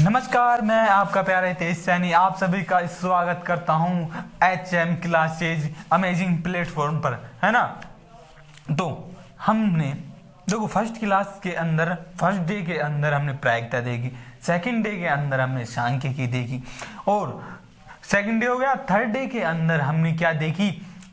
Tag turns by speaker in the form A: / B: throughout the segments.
A: नमस्कार, मैं आपका प्यारा हितेश सैनी आप सभी का स्वागत करता हूं HM क्लासेज अमेजिंग प्लेटफॉर्म पर, है ना। तो हमने देखो फर्स्ट क्लास के अंदर फर्स्ट डे के अंदर हमने प्रायिकता देखी, सेकंड डे के अंदर हमने सांख्यिकी देखी और सेकंड डे हो गया। थर्ड डे के अंदर हमने क्या देखी,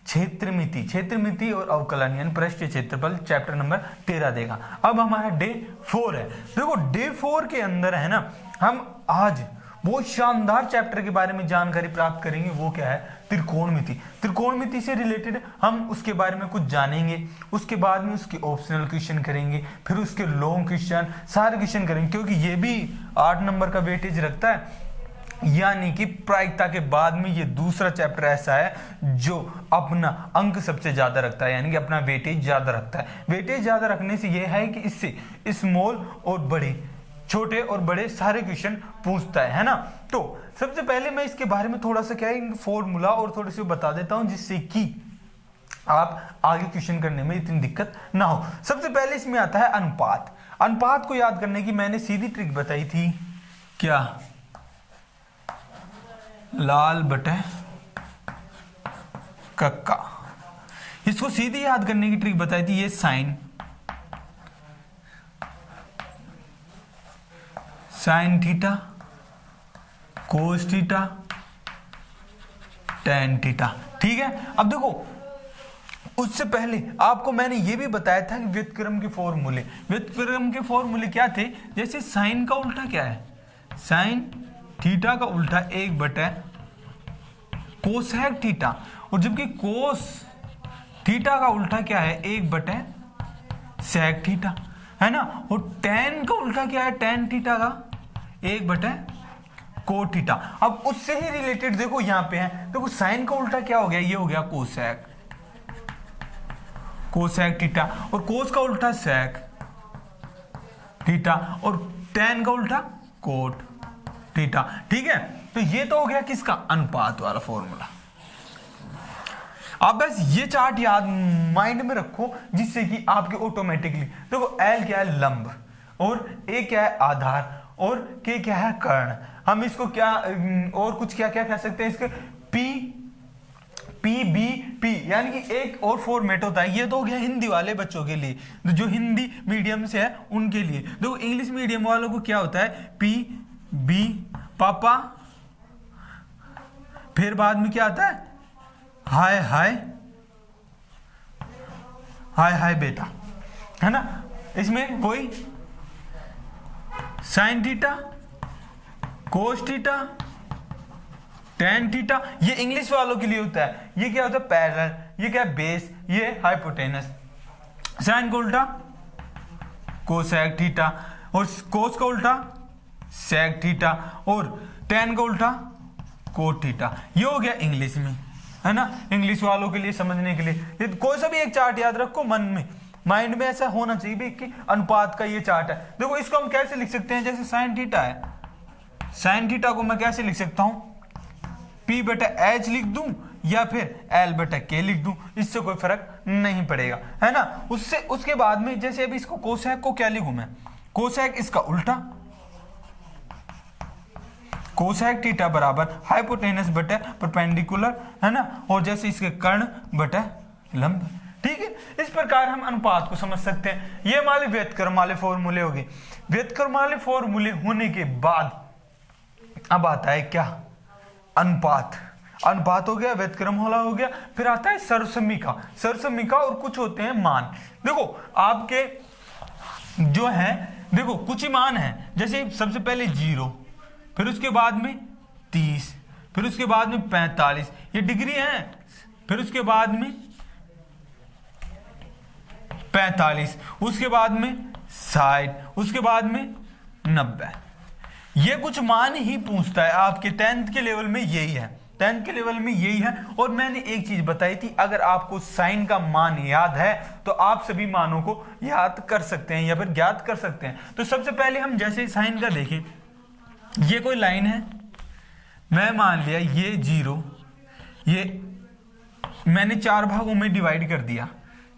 A: क्षेत्रमिति और अवकलन यानी पृष्ठीय क्षेत्रफल चैप्टर नंबर 13 देखा। अब हमारा डे 4 है। देखो डे 4 के अंदर है ना, हम आज बहुत शानदार चैप्टर के बारे में जानकारी प्राप्त करेंगे। वो क्या है, त्रिकोणमिति। त्रिकोणमिति से रिलेटेड हम उसके बारे में कुछ जानेंगे, उसके बाद में उसके ऑप्शनल क्वेश्चन करेंगे, फिर उसके लॉन्ग क्वेश्चन सारे क्वेश्चन करेंगे, क्योंकि ये भी 8 नंबर का वेटेज रखता है। यानी कि प्रायिकता के बाद में ये दूसरा चैप्टर ऐसा है जो अपना अंक सबसे ज्यादा रखता है, यानी कि अपना वेटेज ज्यादा रखता है। वेटेज ज्यादा रखने से यह है कि इससे स्मॉल और बड़े, छोटे और बड़े सारे क्वेश्चन पूछता है ना। तो सबसे पहले मैं इसके बारे में थोड़ा सा क्या है फॉर्मूला और थोड़ी सी बता देता हूं, जिससे कि आप आगे क्वेश्चन करने में इतनी दिक्कत ना हो। सबसे पहले इसमें आता है अनुपात। अनुपात को याद करने की मैंने सीधी ट्रिक बताई थी, क्या, लाल बटे कक्का। इसको सीधी याद करने की ट्रिक बताई थी, ये sine theta, cos theta, tan theta. ठीक है। अब देखो उससे पहले आपको मैंने ये भी बताया था कि व्युत्क्रम के फॉर्मूले, व्युत्क्रम के फॉर्मूले क्या थे। जैसे साइन का उल्टा क्या है, साइन थीटा का उल्टा 1 बटे कोसेक थीटा, और जबकि कोस थीटा का उल्टा क्या है, 1 बटे सेक थीटा, है ना। और टेन का उल्टा क्या है, टेन थीटा का 1 बटे कोट थीटा। अब उससे ही रिलेटेड देखो यहां पे है, देखो साइन का उल्टा क्या हो गया, ये हो गया कोसेक थीटा, और कोस का उल्टा सेक थीटा, और टेन का उल्टा कोट थीटा। ठीक है। तो ये तो हो गया किसका, अनुपात वाला फॉर्मूला। आप बस ये चार्ट याद माइंड में रखो, जिससे कि आपके ऑटोमेटिकली देखो एल क्या है, लंब, और ए क्या है, आधार, और के क्या है, कर्ण। हम इसको क्या और कुछ क्या क्या कह सकते हैं, इसके पी बी पी, यानी कि एक और फॉर्मेट होता है। ये तो हो गया हिंदी वाले बच्चों के लिए, जो हिंदी मीडियम से है उनके लिए। देखो इंग्लिश मीडियम वालों को क्या होता है, पी बी पापा, फिर बाद में क्या आता है, हाय हाय हाय हाय बेटा, है ना। इसमें वही sine theta, cos theta, tan theta, ये इंग्लिश वालों के लिए होता है। ये क्या होता है, पैरेलल, ये क्या है, बेस, ये हाइपोटेनस। साइन का उल्टा कोसेक थीटा, और कोस का उल्टा सेक थीटा, और टेन का उल्टा कोट थीटा। ये हो गया इंग्लिश में, है ना। इंग्लिश वालों के लिए समझने के लिए कोई सा भी एक चार्ट याद रखो मन में, माइंड में ऐसा होना चाहिए भी कि अनुपात का ये चार्ट है। देखो इसको हम कैसे लिख सकते हैं, जैसे साइन थीटा है, साइन थीटा को मैं कैसे लिख सकता हूं, P बटा H लिख दूं या फिर L बटा K लिख दूं, इससे कोई फर्क नहीं पड़ेगा, है ना। उससे उसके बाद में जैसे अभी इसको कोसेक को क्या लिखूं मैं, कोसेक इसका उल्टा, कोसेक थीटा बराबर हाइपोटेनस बटे परपेंडिकुलर, है ना, और जैसे इसके कर्ण बटे लंब। ठीक है। इस प्रकार हम अनुपात को समझ सकते हैं। ये हमारे व्युत्क्रम वाले फॉर्मूले हो गए। व्युत्क्रम वाले फॉर्मूले होने के बाद अब आता है क्या, अनुपात। अनुपात हो गया, व्युत्क्रम वाला हो गया, फिर आता है सरसमीका। सरसमीका और कुछ होते हैं मान। देखो आपके जो है, देखो कुछ ही मान है, जैसे सबसे पहले 0, फिर उसके बाद में 30, फिर उसके बाद में 45, ये डिग्री है, फिर उसके बाद में 45, उसके बाद में 60, उसके बाद में 90। ये कुछ मान ही पूछता है आपके 10th के लेवल में, यही है 10th के लेवल में यही है। और मैंने एक चीज बताई थी, अगर आपको साइन का मान याद है तो आप सभी मानों को याद कर सकते हैं या फिर ज्ञात कर सकते हैं। तो सबसे पहले हम जैसे साइन का देखें, ये कोई लाइन है, मैं मान लिया ये 0, ये मैंने 4 भागों में डिवाइड कर दिया,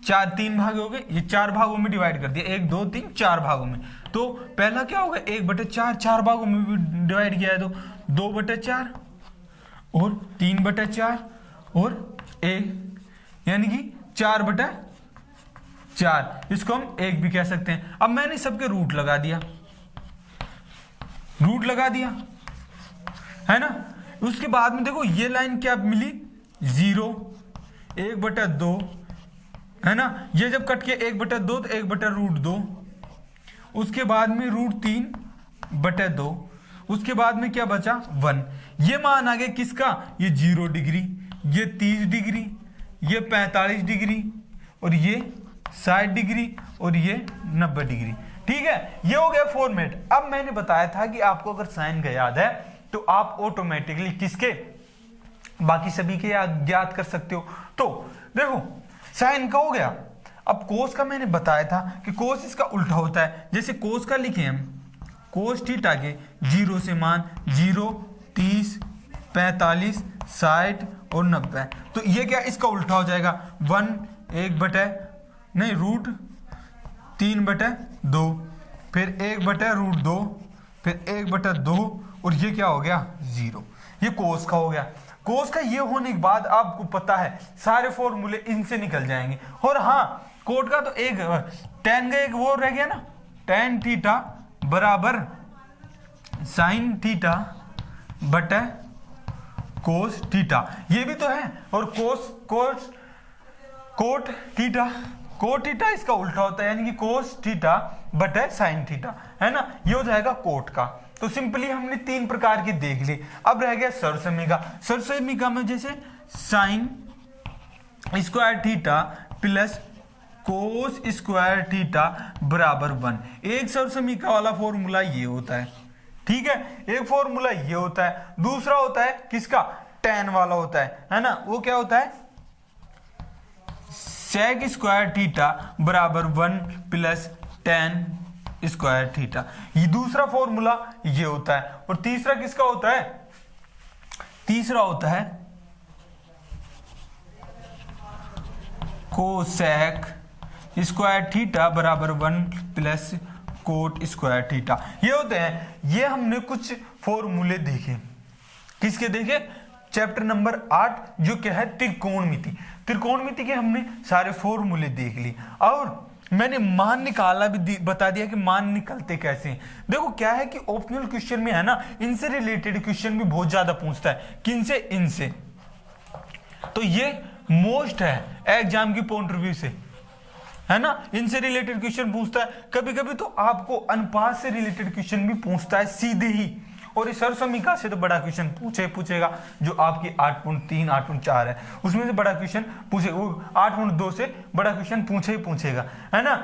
A: चार, 3 भाग हो गए, ये 4 भागों में डिवाइड कर दिया, 1 2 3 4 भागों में। तो पहला क्या होगा, 1/4, 4 भागों में भी डिवाइड किया है तो 2/4 और 3/4 और 1, यानी कि 4/4, इसको हम 1 भी कह सकते हैं। अब मैंने सबके रूट लगा दिया, है ना। उसके बाद में देखो ये लाइन क्या मिली, 0, 1/2, है ना। ये जब कट के 1/2 तो 1/√2, उसके बाद में √3/2, उसके बाद में क्या बचा 1। ये मान आ गया किसका, ये 0 डिग्री, ये 30 डिग्री, ये 45 डिग्री और ये 60 डिग्री और ये 90 डिग्री। ठीक है, ये हो गया फॉर्मेट। अब मैंने बताया था कि आपको अगर साइन का याद है तो आप ऑटोमेटिकली किसके, बाकी सभी के ज्ञात कर सकते हो। तो देखो साइन का हो गया। अब कोस का मैंने बताया था कि कोस इसका उल्टा होता है। जैसे कोस का लिखे हम, कोस थीटा के 0 से मान 0, 30, 45, 60 और 90, तो ये क्या इसका उल्टा हो जाएगा, 3/2, फिर 1/√2, फिर 1/2 और ये क्या हो गया 0। ये कोस का हो गया। कोस का ये होने के बाद आपको पता है सारे फॉर्मूले इनसे निकल जाएंगे। और हाँ, कोट का तो एक टेन का एक वो रह गया ना, टेन थीटा बराबर साइन थीटा बटा कोस थीटा, ये भी तो है। और कोट थीटा इसका उल्टा होता है, यानी कि कोस थीटा बटा साइन थीटा, है ना। ये हो जाएगा कोट का। तो सिंपली हमने 3 प्रकार की देख ली। अब रह गया सरसमीका। सरसमीका में जैसे sine square theta plus cos square theta बराबर 1। एक सरसमीका वाला फॉर्मूला ये होता है, ठीक है। एक फॉर्मूला ये होता है, दूसरा होता है किसका, tan वाला होता है ना। वो क्या होता है, sec स्क्वायर थीटा बराबर 1 प्लस tan स्क्वायर थीटा। ये दूसरा फॉर्मूला ये होता है। और तीसरा किसका होता है, तीसरा होता है कोसेक स्क्वायर थीटा बराबर 1 प्लस कोट स्क्वायर थीटा। ये होते हैं। ये हमने कुछ फॉर्मूले देखे, किसके देखे, चैप्टर नंबर 8 जो क्या है त्रिकोणमिति। त्रिकोणमिति के हमने सारे फॉर्मूले देख ली और मैंने मान निकाला भी बता दिया कि मान निकलते कैसे हैं। देखो क्या है कि ऑप्शनल क्वेश्चन में है ना, इनसे रिलेटेड क्वेश्चन भी बहुत ज्यादा पूछता है। किनसे, इनसे। तो ये मोस्ट है एग्जाम की पॉइंट ऑफ व्यू से, है ना। इनसे रिलेटेड क्वेश्चन पूछता है। कभी कभी तो आपको अनुपात से रिलेटेड क्वेश्चन भी पूछता है सीधे ही। और इस सरसमीका से तो बड़ा क्वेश्चन पूछेगा, जो आपकी 8.3 8.4 है, उसमें से बड़ा क्वेश्चन पूछेगा। वो 8.2 से बड़ा क्वेश्चन पूछेगा, है ना।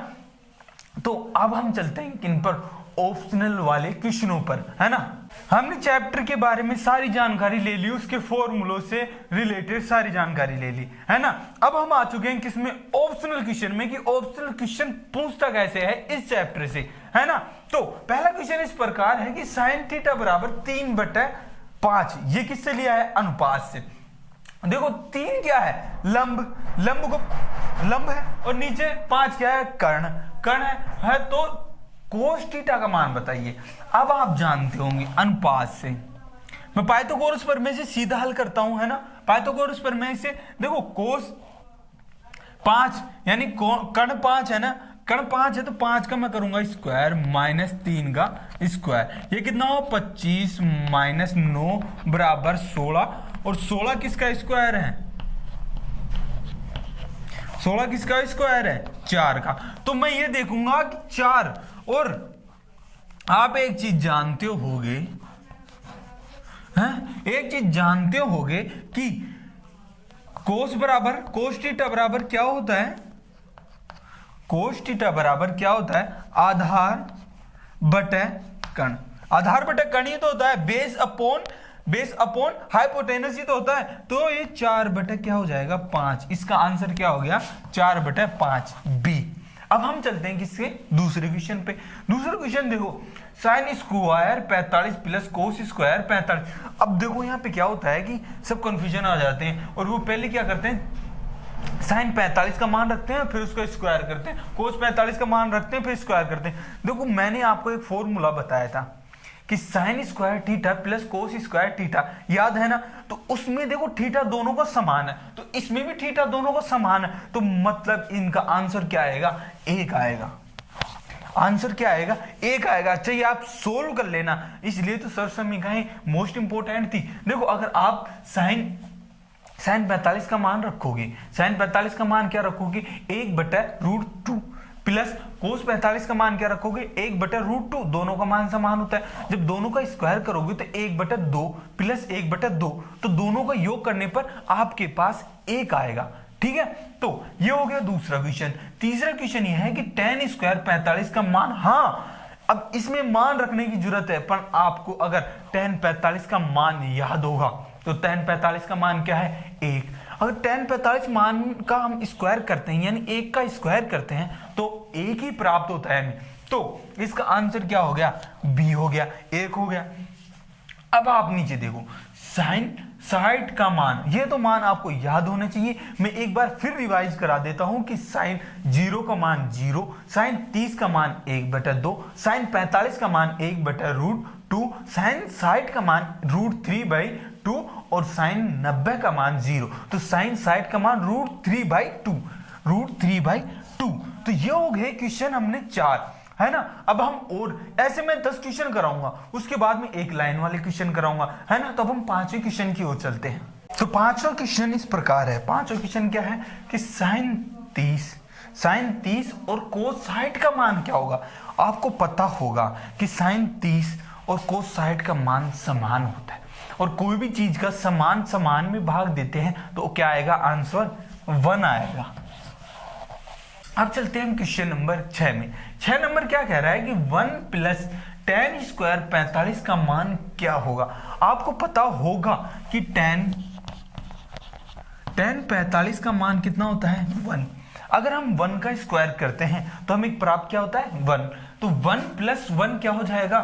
A: तो अब हम चलते हैं किन पर, ऑप्शनल वाले क्वेश्चनों पर, है ना। हमने चैप्टर के बारे में सारी जानकारी ले ली, उसके फॉर्मूलों से रिलेटेड सारी जानकारी ले ली, है ना। अब हम आ चुके हैं किसमें, ऑप्शनल क्वेश्चन में, कि ऑप्शनल क्वेश्चन पूछता कैसे है इस चैप्टर से, है ना। तो पहला क्वेश्चन इस प्रकार है कि साइन थीटा बराबर 3/5, ये किससे लिया है, अनुपात से। देखो 3 क्या है, लंब है, और नीचे 5 क्या है, कर्ण है। तो कोस थीटा का मान बताइए। अब आप जानते होंगे अनुपात से, मैं पाइथागोरस प्रमेय से सीधा हल करता हूं, है ना। पाइथागोरस प्रमेय से देखो कोस 5 यानी कर्ण 5 है ना, कर्ण 5 है तो 5 का मैं करूंगा स्क्वायर माइनस 3 का स्क्वायर, ये कितना हो 25 माइनस 9 बराबर 16। और 16 किसका स्क्वायर है, 16 किसका स्क्वायर है, 4 का। तो मैं ये देखूंगा कि 4, और आप एक चीज जानते होगे, एक चीज जानते होगे कि कोस थीटा बराबर क्या होता है, कोस थीटा बराबर क्या होता है, आधार बटे कर्ण। आधार बटे कर्ण ही तो होता है, बेस अपॉन हाइपोटेनस ही तो होता है। तो ये 4 बटे क्या हो जाएगा 5। इसका आंसर क्या हो गया 4/5 बी। अब हम चलते हैं किसके, दूसरे क्वेश्चन पे। दूसरा क्वेश्चन देखो, sine square 45 plus cos square 45। अब देखो यहाँ पे क्या होता है कि सब कंफ्यूजन आ जाते हैं, और वो पहले क्या करते हैं, साइन 45 का मान रखते हैं फिर उसको स्क्वायर करते हैं, कोस 45 का मान रखते हैं फिर स्क्वायर करते हैं। देखो मैंने आपको एक फॉर्मूला बताया था कि sine square theta plus cos square theta, याद है ना? तो उसमें देखो थीटा दोनों का समान है, तो इसमें भी थीटा दोनों का समान है, तो मतलब इनका आंसर क्या आएगा? 1 आएगा। आंसर क्या आएगा? 1 आएगा। अच्छा ये आप सोल्व कर लेना, इसलिए तो सर समीकरण मोस्ट इंपोर्टेंट थी। देखो अगर आप साइन 45 का मान रखोगे, साइन 45 का मान क्या रखोगे? 1/√2 प्लस कोस 45 का मान क्या रखोगे? 1/√2, दोनों का मान समान होता है। जब दोनों का स्क्वायर करोगे तो 1/2 प्लस 1/2, तो दोनों का योग करने पर आपके पास 1 आएगा। ठीक है, तो ये हो गया दूसरा क्वेश्चन। तीसरा क्वेश्चन ये है कि tan स्क्वायर 45 का मान, हाँ अब इसमें मान रखने की जरूरत है, पर आपको अगर tan 45 का मान याद होगा तो tan 45 का मान क्या है? 1। अगर tan 45 मान का हम स्क्वायर करते हैं यानी 1 का स्क्वायर करते हैं तो 1 ही प्राप्त होता है हमें, तो इसका आंसर क्या हो गया? B हो गया, 1 हो गया। अब आप नीचे देखो, साइन 60 का मान, ये तो मान आपको याद होने चाहिए। मैं एक बार फिर रिवाइज करा देता हूं कि साइन 0 का मान 0, साइन 30 का मान 1/2, साइन 45 का मान 1/√2, साइन 60 का मान √3/2 और साइन 90 का मान 0। तो साइन 60 का मान √3/2। तो ये हो गए क्वेश्चन हमने 4, है ना? अब हम और ऐसे मैं 10 क्वेश्चन कराऊंगा, उसके बाद में एक लाइन वाले क्वेश्चन कराऊंगा, है ना? तो अब हम 5वें क्वेश्चन की ओर चलते हैं। तो 5वां क्वेश्चन इस प्रकार है। 5वां क्वेश्चन क्या है कि साइन 30 और कोस 60 का मान क्या होगा? आपको पता होगा कि साइन 30 और कोस 60 का मान समान होता है, और कोई भी चीज का समान में भाग देते हैं तो क्या आएगा? आंसर 1 आएगा। अब चलते हैं हम क्वेश्चन नंबर 6 में। 6 नंबर क्या कह रहा है कि 1 प्लस tan स्क्वायर 45 का मान क्या होगा? आपको पता होगा कि tan 45 का मान कितना होता है? 1। अगर हम 1 का स्क्वायर करते हैं तो हमें प्राप्त क्या होता है? 1। तो 1 प्लस 1 क्या हो जाएगा?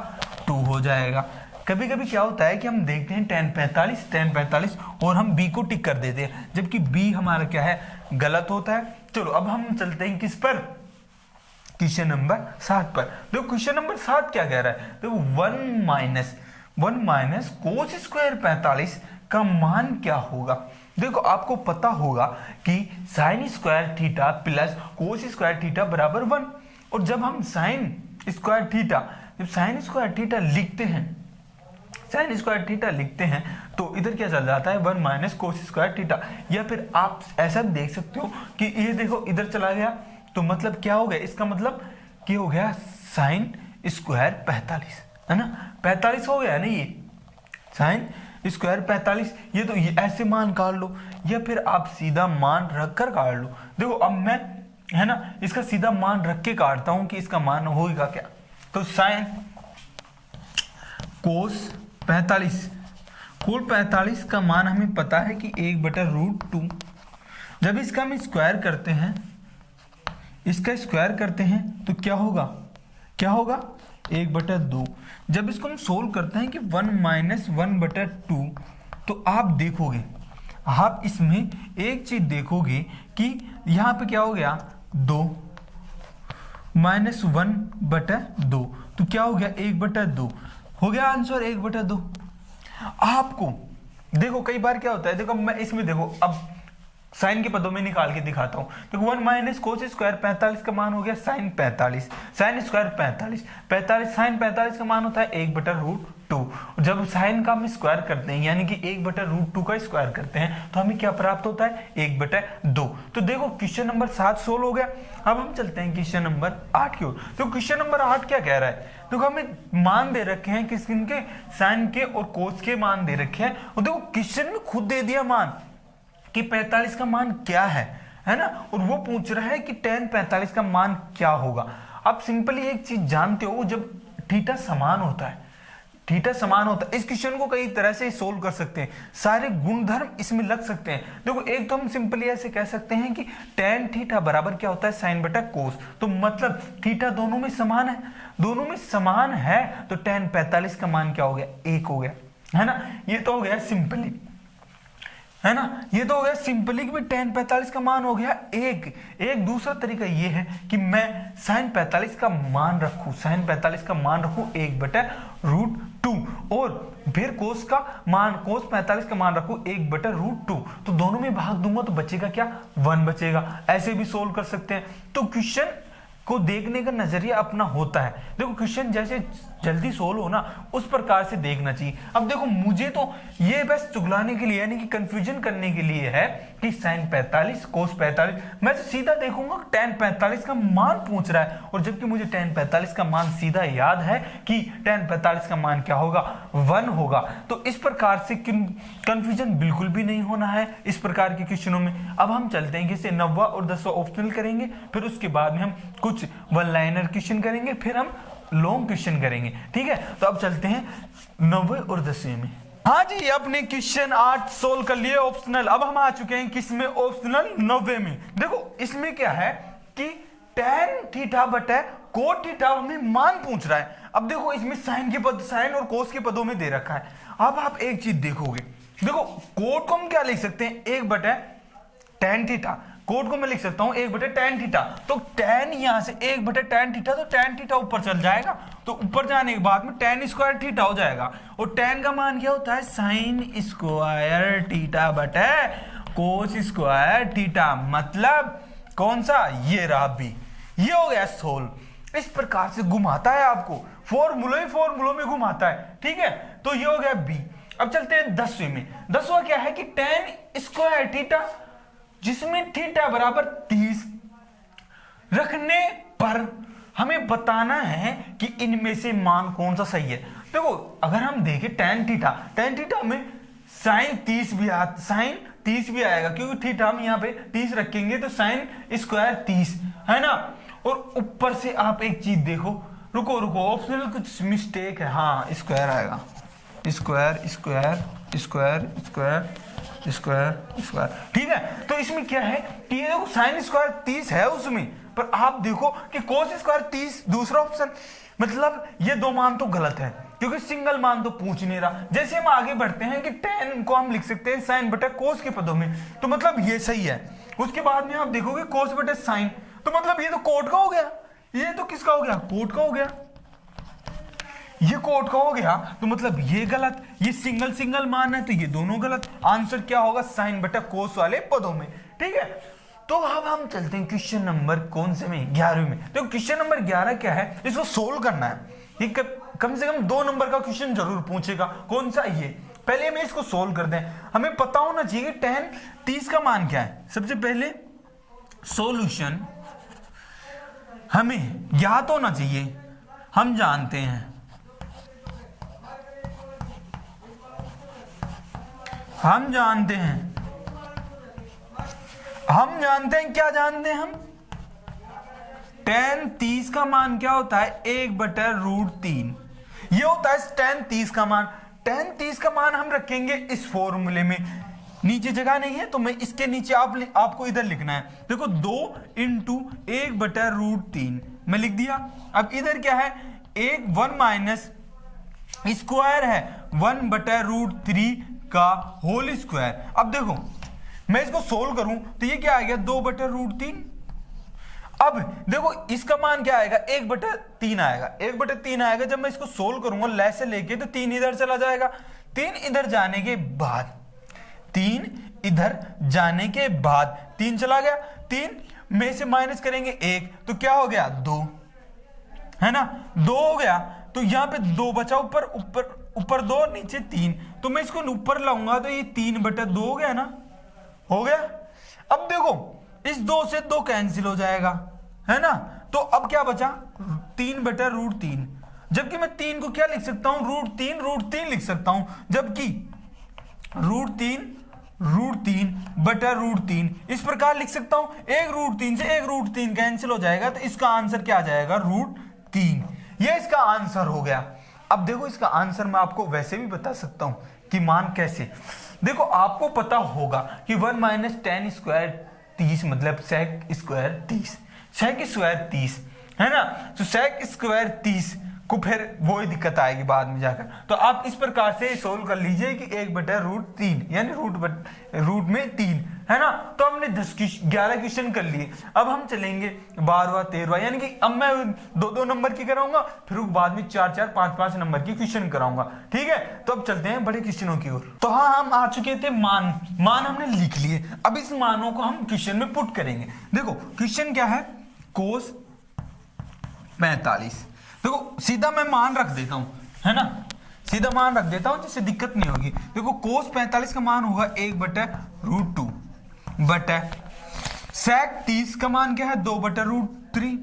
A: 2 हो जाएगा। कभी कभी क्या होता है कि हम देखते हैं tan 45 और हम b को टिक कर देते हैं, जबकि b हमारा क्या है? गलत होता है। चलो अब हम चलते हैं किस पर? क्वेश्चन नंबर 7 पर। देखो क्वेश्चन नंबर 7 क्या कह रहा है? देखो 1 माइनस कोस स्क्वायर 45 का मान क्या होगा? देखो आपको पता होगा कि sine square theta plus cos square theta बराबर 1, और जब हम साइन स्क्वायर थीटा लिखते हैं तो इधर क्या चल जाता है? 1 माइनस कोस स्क्वायर थीटा। या फिर आप ऐसा देख सकते हो कि ये देखो इधर चला गया, तो मतलब क्या हो गया? इसका मतलब क्या हो गया? साइन स्क्वायर 45, है ना? 45 हो गया ना ये साइन स्क्वायर 45। ये तो ये ऐसे मान काट लो, या फिर आप सीधा मान रख कर काट लो। देखो अब मैं, है ना, इसका सीधा मान रख के काटता हूं कि इसका मान होगा क्या। तो साइन कोस 45 का मान हमें पता है कि 1/√2। जब इसका हम स्क्वायर करते हैं, तो क्या होगा? 1/2। जब इसको हम सोल्व करते हैं कि 1 माइनस 1/2, तो आप देखोगे, आप इसमें एक चीज देखोगे कि यहां पे क्या हो गया? 2 माइनस 1/2, तो क्या हो गया? 1/2 हो गया आंसर 1/2। आपको देखो कई बार क्या होता है, देखो मैं इसमें देखो अब साइन के पदों में निकाल के दिखाता हूं। देखो 1 माइनस कोस स्क्वायर 45 का मान हो गया साइन 45, साइन स्क्वायर 45 साइन 45 का मान होता है 1/√2। जब साइन का हम स्क्वायर करते हैं यानी कि 1/√2 का स्क्वायर करते हैं तो हमें क्या प्राप्त होता है? 1/2। तो देखो क्वेश्चन नंबर 7 सोल्व हो गया। अब हम चलते हैं क्वेश्चन नंबर 8 की ओर। तो क्वेश्चन नंबर 8 क्या कह रहा है? देखो हमें मान दे रखे हैं, किसके? साइन के और कोस के मान दे रखे हैं, और देखो क्वेश्चन में खुद दे दिया मान कि 45 का मान क्या है ना? और वो पूछ रहा है कि tan 45 का मान क्या होगा। आप सिंपली एक चीज जानते हो, जब थीटा समान होता है, इस क्वेश्चन को कई तरह से सोल्व कर सकते हैं, सारे गुणधर्म इसमें लग सकते हैं। देखो एक तो हम सिंपली ऐसे कह सकते हैं कि tan थीटा बराबर क्या होता है? साइन बटा कोस। तो मतलब थीटा दोनों में समान है, तो tan 45 का मान क्या हो गया? 1 हो गया, है ना? ये तो हो गया सिंपली। है ना। ये तो हो गया सिंपली कि भाई tan 45 का मान हो गया एक दूसरा तरीका ये है कि मैं sin 45 का मान रखूं, sin 45 का मान रखूं 1/√2 और फिर cos 45 का मान रखूं 1/√2, तो दोनों में भाग दूंगा तो बचेगा क्या, 1 बचेगा। ऐसे भी सोल्व कर सकते हैं। तो क्वेश्चन को देखने का नजरिया अपना होता है। देखो क्वेश्चन जैसे जल्दी सोल्व हो ना उस प्रकार से देखना चाहिए। अब देखो मुझे तो ये बस चुगलाने के लिए यानी कि कंफ्यूजन करने के लिए है कि sin 45 cos 45, मैं तो सीधा देखूंगा tan 45 का मान पूछ रहा है, और जबकि मुझे tan 45 का मान सीधा याद है कि tan 45 का मान क्या होगा, 1 होगा। तो इस प्रकार से कंफ्यूजन बिल्कुल भी नहीं होना है इस प्रकार के क्वेश्चनों में। अब हम चलते हैं कि इसे 9वां और 10वां ऑप्शनल करेंगे, फिर उसके बाद में हम कुछ वन लाइनर क्वेश्चन करेंगे, फिर हम लॉन्ग क्वेश्चन करेंगे, ठीक है। तो अब चलते हैं 9वें और 10वें में। हाँ जी, अपने क्वेश्चन 8 सोल्व कर लिए ऑप्शनल। अब हम आ चुके हैं किसमें, ऑप्शनल 9वें में। देखो इसमें क्या है कि tan थीटा बटा cot थीटा हमें मान पूछ रहा है। अब देखो इसमें साइन के पद, साइन और कोस के पदों में दे रखा है। अब आप एक चीज देखोगे, देखो कोट को हम क्या लिख सकते हैं, 1/tan थीटा। कोट को मैं लिख सकता हूं 1/tan थीटा, तो tan यहां से 1/tan थीटा, तो tan थीटा ऊपर चल जाएगा, तो ऊपर जाने के बाद में tan स्क्वायर थीटा हो जाएगा। और tan का मान क्या होता है, sin स्क्वायर थीटा बटे cos स्क्वायर थीटा, मतलब कौन सा, ये रहा बी। ये हो गया सोल्व। इस प्रकार से घुमाता है आपको, फॉर्मूलों में घुमाता है, ठीक है। तो ये हो गया बी। अब चलते हैं 10वें में। 10वां क्या है कि tan स्क्वायर थीटा, जिसमें थीटा बराबर 30 रखने पर हमें बताना है कि इनमें से मान कौन सा सही है। देखो अगर हम देखें tan थीटा में साइन 30 भी आएगा, क्योंकि थीटा हम यहाँ पे 30 रखेंगे तो साइन स्क्वायर 30 है ना। और ऊपर से आप एक चीज देखो, रुको ऑप्शनल कुछ मिस्टेक है, हाँ स्क्वायर आएगा, स्क्वायर, ठीक है। तो इसमें क्या है कि ये देखो साइन स्क्वायर 30 है उसमें, पर आप देखो कि कोस स्क्वायर 30 दूसरा ऑप्शन, मतलब ये दो मान तो गलत है क्योंकि सिंगल मान तो पूछ नहीं रहा। जैसे हम आगे बढ़ते हैं कि tan को हम लिख सकते हैं साइन बटे कोस के पदों में, तो मतलब ये सही है। उसके बाद में आप देखोगे कोस बटे साइन, तो मतलब ये तो कोट का हो गया, ये तो किसका हो गया, कोट का हो गया, ये कोट का हो गया, तो मतलब ये गलत, ये सिंगल मान है तो ये दोनों गलत। आंसर क्या होगा, साइन बटा कोस वाले पदों में, ठीक है। तो अब हम चलते हैं क्वेश्चन नंबर कौन से में, 11वें में। तो क्वेश्चन नंबर 11 क्या है, इसको सोल्व करना है। ये कम से कम 2 नंबर का क्वेश्चन जरूर पूछेगा। कौन सा, ये। पहले हमें इसको सोल्व कर दें। हमें पता होना चाहिए कि tan 30 का मान क्या है। सबसे पहले सॉल्यूशन हमें ज्ञात होना चाहिए। हम जानते हैं क्या जानते हैं हम, tan 30 का मान क्या होता है, 1/√3। ये होता है tan 30 का मान। tan 30 का मान हम रखेंगे इस फॉर्मूले में। नीचे जगह नहीं है तो मैं इसके नीचे आपको इधर लिखना है। देखो 2 × 1/√3 मैं लिख दिया। अब इधर क्या है, 1 माइनस स्क्वायर है 1/√3 का होल स्क्वायर। अब देखो मैं इसको सोल्व करूं तो ये क्या आएगा, 2/√3। अब देखो इसका मान क्या आएगा, 1/3 आएगा, 1/3 आएगा। जब मैं इसको सोल्व करूंगा लेस से लेके, तो 3 इधर चला जाएगा। 3 इधर जाने के बाद 3 चला गया, 3 में से माइनस करेंगे 1, तो क्या हो गया, 2 है ना, 2 हो गया। तो यहां पे 2 बचा, ऊपर 2 नीचे 3, तो मैं इसको ऊपर लाऊंगा तो ये 3/2 हो गया ना, हो गया। अब देखो इस 2 से 2 कैंसिल हो जाएगा, है ना। तो अब क्या बचा, 3/√3। जबकि मैं 3 को क्या लिख सकता हूं, √3 लिख सकता हूं। जबकि √3/√3 इस प्रकार लिख सकता हूं। एक √3 से एक √3 कैंसिल हो जाएगा, तो इसका आंसर क्या आ जाएगा, √3। ये इसका आंसर हो गया। अब देखो इसका आंसर मैं आपको वैसे भी बता सकता हूं कि मान कैसे। देखो आपको पता होगा कि 1 माइनस tan स्क्वायर 30 मतलब sec स्क्वायर 30 है ना। तो sec स्क्वायर 30 को फिर वही दिक्कत आएगी बाद में जाकर। तो आप इस प्रकार से सोल्व कर लीजिए कि 1/√3 यानी रूट में 3 है ना। तो हमने 11 क्वेश्चन कर लिए। अब हम चलेंगे 12वां 13वां, यानी कि अब मैं 2-2 नंबर की कराऊंगा, फिर बाद में 4-4 5-5 नंबर की क्वेश्चन कराऊंगा। ठीक है, तो अब चलते हैं बड़े क्वेश्चनों की ओर। तो हाँ, हम आ चुके थे मान हमने लिख लिए। अब इस मानों को हम क्वेश्चन में पुट करेंगे। देखो क्वेश्चन क्या है, कोस 45। देखो सीधा मैं मान रख देता हूं, है ना, सीधा मान रख देता हूं जिससे दिक्कत नहीं होगी। देखो कोस 45 का मान होगा 1/√2 बटा सेक 30 का मान क्या है 2/√3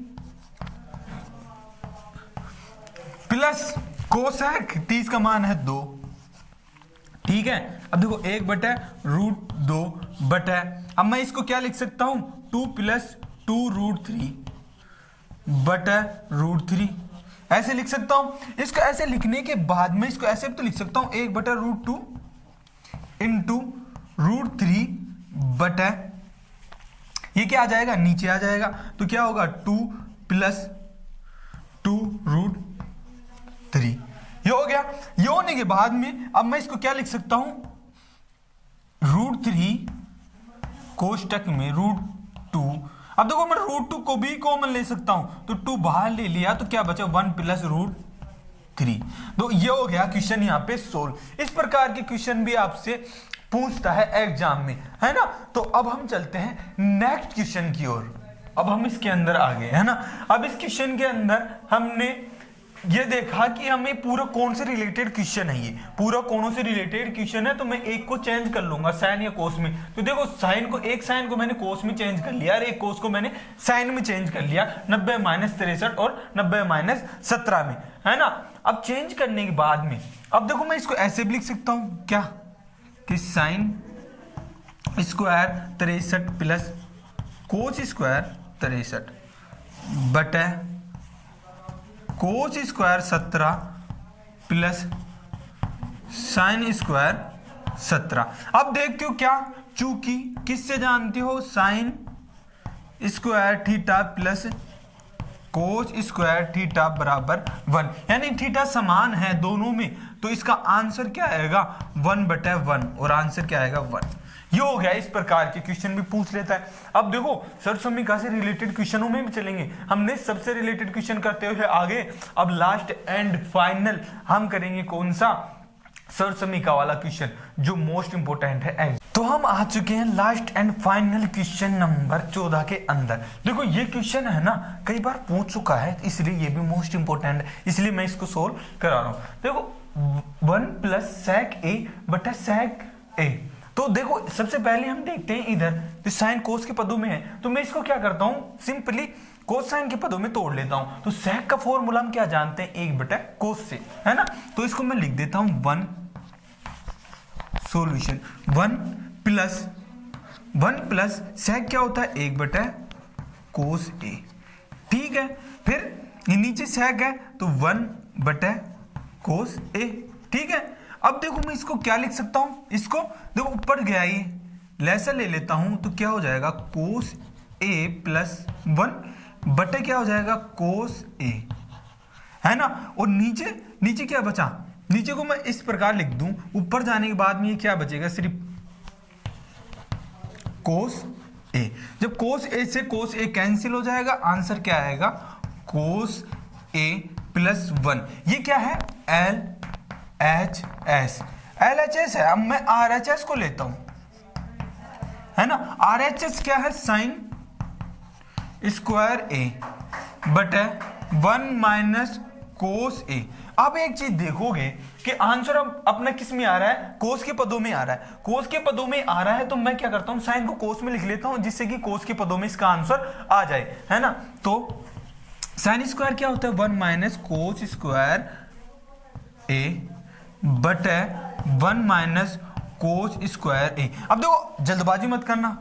A: प्लस कोसेक 30 का मान है 2। ठीक है, अब देखो 1/√2 बटा, अब मैं इसको क्या लिख सकता हूं 2 + 2√3 बटा √3 ऐसे लिख सकता हूं। इसको ऐसे लिखने के बाद में इसको ऐसे भी तो लिख सकता हूं 1/√2 इंटू √3 बटा, ये क्या आ जाएगा, नीचे आ जाएगा। तो क्या होगा 2 + 2√3, ये हो गया। ये होने के बाद में अब मैं इसको क्या लिख सकता हूं √3 कोष्टक में √2। अब देखो मैं √2 को भी कॉमन ले सकता हूं, तो 2 बाहर ले लिया तो क्या बचा 1 + √3। तो ये हो गया क्वेश्चन यहाँ पे सोल्व। इस प्रकार के क्वेश्चन भी आपसे पूछता है एग्जाम में, है ना। तो अब हम चलते हैं नेक्स्ट क्वेश्चन की ओर। अब हम इसके अंदर आ गए, है ना। अब इस क्वेश्चन के अंदर हमने ये देखा कि हमें पूरा कौन से रिलेटेड क्वेश्चन है, ये पूरा कोणों से रिलेटेड क्वेश्चन है। तो मैं एक को चेंज कर लूंगा साइन या कोस में। तो देखो एक साइन को मैंने कोस में चेंज कर लिया और एक कोस को मैंने साइन में चेंज कर लिया 90 - 63 और 90 - 17 में, है ना। अब चेंज करने के बाद में अब देखो मैं इसको ऐसे भी लिख सकता हूं क्या कि sine square 63 plus cos square 63 बटा cos square 17 plus sine square 17। अब देखते हो क्या, चूंकि किससे जानते हो sine square theta plus cos square theta बराबर 1, यानी थीटा समान है दोनों में। तो इसका आंसर क्या आएगा 1/1 और आंसर क्या आएगा 1। ये हो गया। इस प्रकार के क्वेश्चन भी पूछ लेता है। अब देखो सरसमीका से रिलेटेड क्वेश्चनों में भी चलेंगे। हमने सबसे रिलेटेड क्वेश्चन करते हुए आगे, अब लास्ट एंड फाइनल हम करेंगे कौन सा, सरसमीका वाला क्वेश्चन जो मोस्ट इंपोर्टेंट है। तो हम आ चुके हैं last and final question number 14 के अंदर। देखो ये क्वेश्चन है ना कई बार पूछ चुका है, इसलिए ये भी मोस्ट इंपोर्टेंट है, इसलिए मैं इसको सोल्व करा रहा हूं। देखो 1 + sec a बटा sec a। तो देखो सबसे पहले हम देखते हैं इधर तो साइन कोस के पदों में है, तो मैं इसको क्या करता हूं सिंपली कोस साइन के पदों में तोड़ लेता हूं। तो sec का फॉर्मूला हम क्या जानते हैं 1/cos से, है ना। तो इसको मैं लिख देता हूं 1 सॉल्यूशन 1 प्लस sec क्या होता है 1/cos a। ठीक है, फिर नीचे sec है तो 1/cos a। ठीक है, अब देखो मैं इसको क्या लिख सकता हूं, इसको देखो ऊपर गया ये लेसा ले लेता हूं तो क्या हो जाएगा cos a + 1 बटे क्या हो जाएगा cos a, है ना। और नीचे क्या बचा, नीचे को मैं इस प्रकार लिख दूं, ऊपर जाने के बाद में ये क्या बचेगा सिर्फ cos a। जब cos a से cos a कैंसिल हो जाएगा, आंसर क्या आएगा cos a + 1। ये क्या है LHS है। अब मैं RHS को लेता हूं, है ना। RHS क्या है साइन स्क्वायर a बटे 1 - cos a। अब एक चीज देखोगे कि आंसर अब अपना किस में आ रहा है, कोस के पदों में आ रहा है। कोस के पदों में आ रहा है तो मैं क्या करता हूं साइन को कोस में लिख लेता हूं, जिससे कि कोस के पदों में इसका आंसर आ जाए, है ना। तो साइन स्क्वायर क्या होता है 1 - cos स्क्वायर a बटे 1 - cos स्क्वायर a। अब देखो जल्दबाजी मत करना,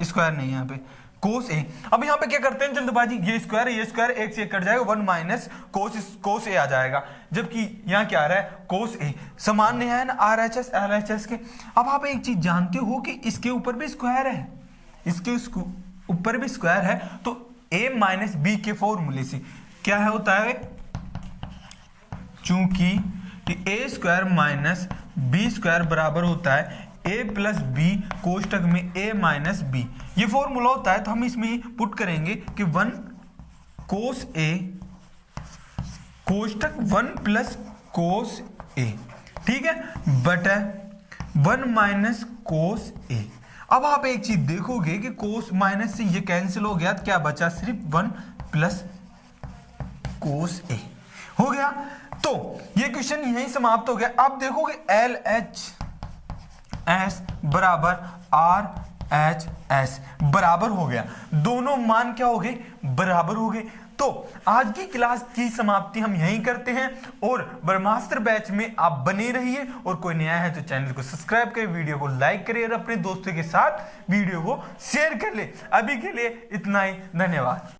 A: स्क्वायर नहीं यहाँ पे cos a। अब यहाँ पे क्या करते हैं जल्दबाजी, ये स्क्वायर एक से एक कट जाएगा 1 - cos a आ जाएगा, जबकि यहाँ क्या आ रहा है cos a। समान नहीं है ना RHS LHS के। अब आप एक चीज जानते हो कि इसके ऊपर भी स्क्वायर है, इसके ऊपर भी स्क्वायर है। तो a - b के फॉर्मूले से क्या है होता है चूंकि ए स्क्वायर माइनस बी स्क्वायर बराबर होता है ए प्लस बी कोष्टक में ए माइनस बी, ये फॉर्मूला होता है, तो हम इसमें पुट करेंगे कि 1 कोस ए कोष्टक 1 प्लस कोस ए, ठीक है, बटा 1 माइनस कोस ए। अब आप एक चीज देखोगे कि कोस माइनस से ये कैंसिल हो गया, क्या बचा, सिर्फ 1 प्लस कोस ए हो गया। तो ये क्वेश्चन यहीं समाप्त हो गया। अब देखोगे एल एच एस बराबर आर एच एस बराबर हो गया, दोनों मान क्या हो गए, बराबर हो गए। तो आज की क्लास की समाप्ति हम यहीं करते हैं और ब्रह्मास्त्र बैच में आप बने रहिए, और कोई नया है तो चैनल को सब्सक्राइब करें, वीडियो को लाइक करिए और अपने दोस्तों के साथ वीडियो को शेयर कर ले। अभी के लिए इतना ही, धन्यवाद।